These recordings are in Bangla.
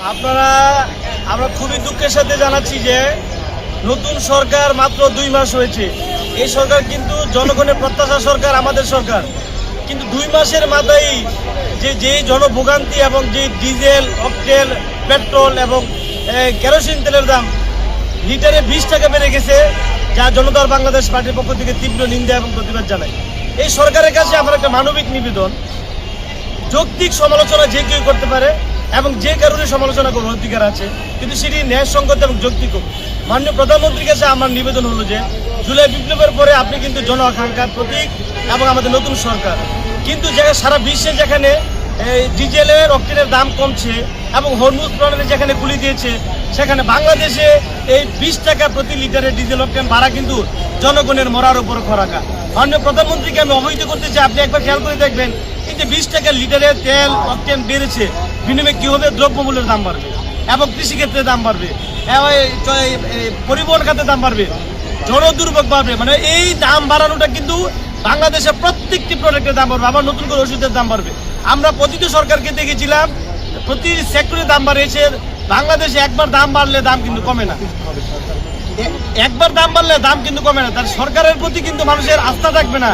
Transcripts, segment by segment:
আমরা খুবই দুঃখের সাথে জানাচ্ছি যে নতুন সরকার মাত্র 2 মাস হয়েছে। এই সরকার কিন্তু জনগণের প্রত্যাশা সরকার, আমাদের সরকার। কিন্তু 2 মাসের মাথায় যে জনভোগান্তি এবং যে ডিজেল, অকটেল, পেট্রোল এবং কেরোসিন তেলের দাম লিটারে 20 টাকা বেড়ে গেছে, যা জনতার বাংলাদেশ পার্টির পক্ষ থেকে তীব্র নিন্দা এবং প্রতিবাদ জানাই। এই সরকারের কাছে আমার একটা মানবিক নিবেদন, যৌক্তিক সমালোচনা যে কেউ করতে পারে এবং যে কারণে সমালোচনা করার অধিকার আছে, কিন্তু সেটি ন্যায়সঙ্গত এবং যৌক্তিক। মাননীয় প্রধানমন্ত্রীর কাছে আমার নিবেদন হলো যে জুলাই বিপ্লবের পরে আপনি কিন্তু জন আকাঙ্ক্ষার প্রতীক এবং আমাদের নতুন সরকার, কিন্তু সারা বিশ্বে যেখানে ডিজেলের অকটেনের দাম কমছে এবং হরমুজ প্রণালী যেখানে খুলে দিয়েছে, সেখানে বাংলাদেশে এই 20 টাকা প্রতি লিটারের ডিজেল অকটেন ভাড়া কিন্তু জনগণের মরার উপর খরাকা। মাননীয় প্রধানমন্ত্রীকে আমি অবহিত করতে চাই, আপনি একবার খেয়াল করে দেখবেন, এই যে 20 টাকা লিটারের তেল অকটেন বেড়েছে, বিনিময়ে কীভাবে দ্রব্যমূল্যের দাম বাড়বে এবং কৃষিক্ষেত্রে দাম বাড়বে, পরিবহন খাতে দাম বাড়বে, জনদুর্ভোগ বাড়বে। মানে এই দাম বাড়ানোটা কিন্তু বাংলাদেশের প্রত্যেকটি প্রোডাক্টের দাম বাড়বে, আবার নতুন করে ওষুধের দাম বাড়বে। আমরা প্রতিটি সরকারকে দেখেছিলাম প্রতি সেক্টরে দাম বাড়িয়েছে। বাংলাদেশে একবার দাম বাড়লে দাম কিন্তু কমে না, একবার দাম বাড়লে দাম কিন্তু কমে না। তার সরকারের প্রতি কিন্তু মানুষের আস্থা থাকবে না,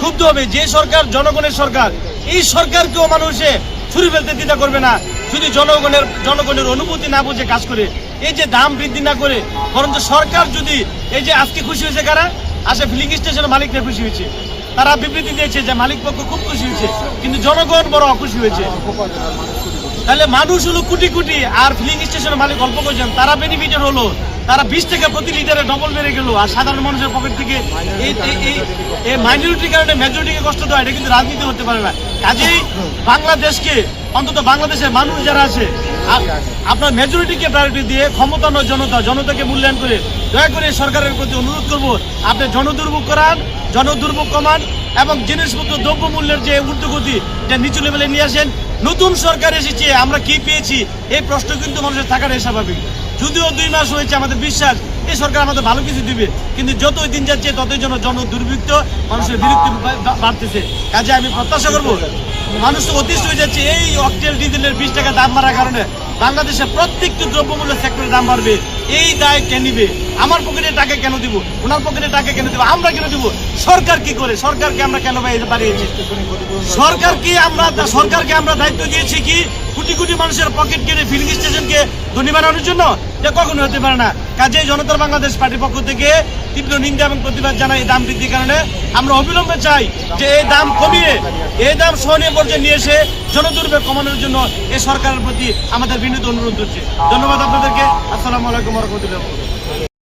ক্ষুব্ধ হবে। যে সরকার জনগণের সরকার, এই সরকারকেও মানুষে ছুরি ফেলতে দ্বিধা করবে না যদি জনগণের অনুভূতি না বুঝে কাজ করে, এই যে দাম বৃদ্ধি না করে। বরঞ্চ সরকার যদি এই যে আজকে খুশি হয়েছে কারা, আসে ফিলিং স্টেশনের মালিকরা খুশি হয়েছে, তারা বিবৃতি দিয়েছে যে মালিক পক্ষ খুব খুশি হয়েছে, কিন্তু জনগণ বড় অখুশি হয়েছে। তাহলে মানুষ হলো কোটি কোটি, আর ফিলিং স্টেশনের মালিক অল্প করছেন, তারা বেনিফিটেড হলো। তারা 20 টাকা প্রতি লিটারে ডবল বেড়ে গেল, আর সাধারণ মানুষের পকেট থেকে এই মাইনরিটির কারণে মেজরিটিকে কষ্ট দেওয়া, এটা কিন্তু রাজনীতি হতে পারে না। কাজেই বাংলাদেশকে, অন্তত বাংলাদেশের মানুষ যারা আছে, আপনার মেজরিটিকে প্রায়োরিটি দিয়ে ক্ষমতা নয় জনতাকে মূল্যায়ন করে দয়া করে সরকারের প্রতি অনুরোধ করব, আপনি জনদুর্ভোগ করান, জনদুর্ভোগ কমান এবং জিনিসপত্র দ্রব্যমূল্যের যে ঊর্ধ্বগতি এটা নিচু লেভেলে নিয়ে আসেন। নতুন সরকার এসেছে, আমরা কি পেয়েছি এই প্রশ্ন কিন্তু মানুষের থাকাটাই স্বাভাবিক। যদিও 2 মাস হয়েছে, আমাদের বিশ্বাস এই সরকার আমাদের ভালো কিছু দিবে, কিন্তু যতই দিন যাচ্ছে ততই যেন জনদুর্বৃত্ত, মানুষের বিরক্তি বাড়তেছে। কাজে আমি প্রত্যাশা করবো, মানুষ তো অতিষ্ঠ হয়ে যাচ্ছে এই অকটেল ডিজেলের 20 টাকা দাম বাড়ার কারণে। বাংলাদেশের প্রত্যেকটি দ্রব্যমূল্যের সেক্টরের দাম বাড়বে, এই দায় কে নিবে? আমার পকেটে টাকা কেন দিব, ওনার পকেটে টাকা কেন দিব, আমরা কেন দিব? সরকার কি করে? সরকারকে আমরা কেন বাড়িয়েছি? সরকারকে আমরা দায়িত্ব দিয়েছি কি কোটি কোটি মানুষের পকেট কেটে ফিলিং স্টেশনকে ধনী বানানোর জন্য? এটা কখনো হতে পারে না। কাজেই জনতার বাংলাদেশ পার্টির পক্ষ থেকে তীব্র নিন্দা এবং প্রতিবাদ জানাই দাম বৃদ্ধির কারণে। আমরা অবিলম্বে চাই যে এই দাম কমিয়ে, এই দাম সহনীয় পর্যায়ে নিয়ে এসে জনদুর্ভোগ কমানোর জন্য এই সরকারের প্রতি আমাদের বিনীত অনুরোধ করছে। ধন্যবাদ আপনাদেরকে। আসসালামু আলাইকুম ওয়া রাহমাতুল্লাহ।